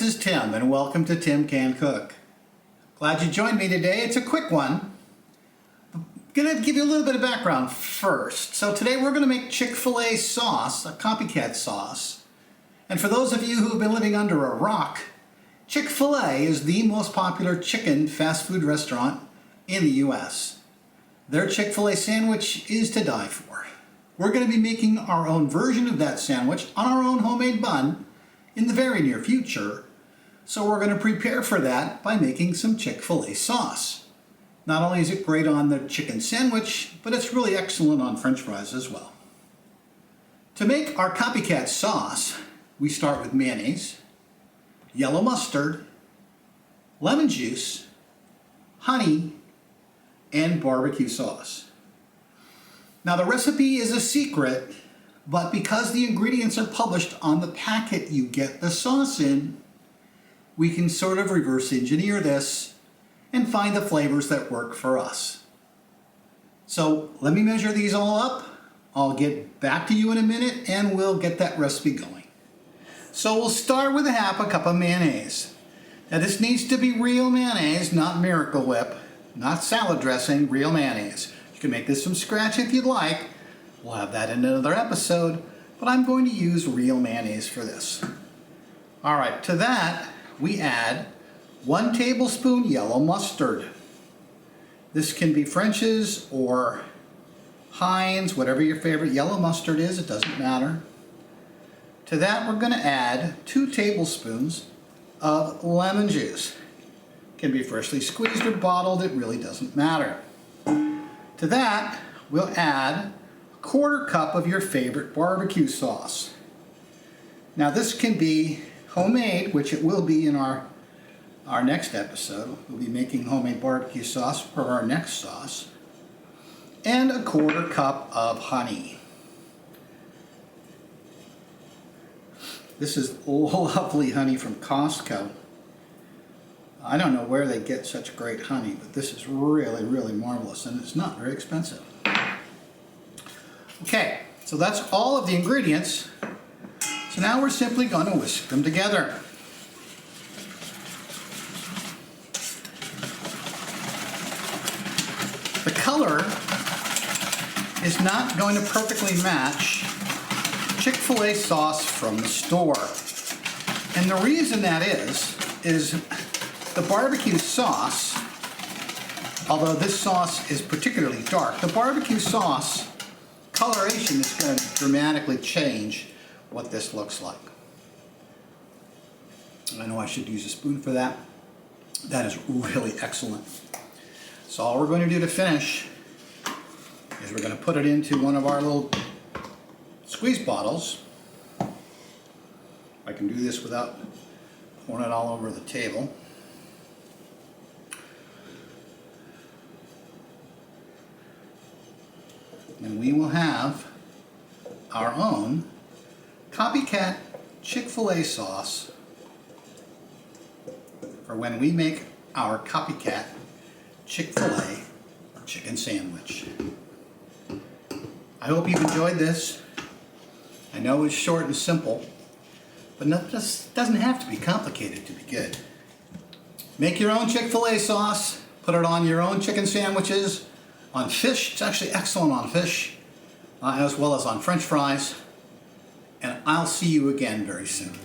this is Tim, and welcome to Tim Can Cook. Glad you joined me today. It's a quick one. I'm gonna give you a little bit of background first. So today we're gonna make Chick-fil-A sauce, a copycat sauce. And for those of you who have been living under a rock, Chick-fil-A is the most popular chicken fast food restaurant in the US. Their Chick-fil-A sandwich is to die for. We're gonna be making our own version of that sandwich on our own homemade bun in the very near future, so we're going to prepare for that by making some Chick-fil-A sauce. Not only is it great on the chicken sandwich, but it's really excellent on French fries as well. To make our copycat sauce, we start with mayonnaise, yellow mustard, lemon juice, honey, and barbecue sauce. Now the recipe is a secret, but because the ingredients are published on the packet you get the sauce in, we can sort of reverse engineer this and find the flavors that work for us. So let me measure these all up. I'll get back to you in a minute and we'll get that recipe going. So we'll start with a half a cup of mayonnaise. Now this needs to be real mayonnaise, not Miracle Whip, not salad dressing, real mayonnaise. You can make this from scratch if you'd like. We'll have that in another episode, but I'm going to use real mayonnaise for this. All right, to that, we add 1 tablespoon yellow mustard. This can be French's or Heinz, whatever your favorite yellow mustard is, it doesn't matter. To that, we're gonna add 2 tablespoons of lemon juice. It can be freshly squeezed or bottled, it really doesn't matter. To that, we'll add 1/4 cup of your favorite barbecue sauce. Now this can be homemade, which it will be in our next episode. We'll be making homemade barbecue sauce for our next sauce. And 1/4 cup of honey. This is lovely honey from Costco. I don't know where they get such great honey, but this is really, really marvelous, and it's not very expensive. Okay, so that's all of the ingredients. So now we're simply going to whisk them together. The color is not going to perfectly match Chick-fil-A sauce from the store. And the reason that is the barbecue sauce, although this sauce is particularly dark, the barbecue sauce coloration is going to dramatically change what this looks like. I know I should use a spoon for that. That is really excellent. So all we're going to do to finish is we're going to put it into one of our little squeeze bottles. I can do this without pouring it all over the table. And we will have our own Copycat Chick-fil-A sauce for when we make our Copycat Chick-fil-A chicken sandwich. I hope you've enjoyed this. I know it's short and simple, but it doesn't have to be complicated to be good. Make your own Chick-fil-A sauce, put it on your own chicken sandwiches, on fish. It's actually excellent on fish, as well as on French fries. And I'll see you again very soon.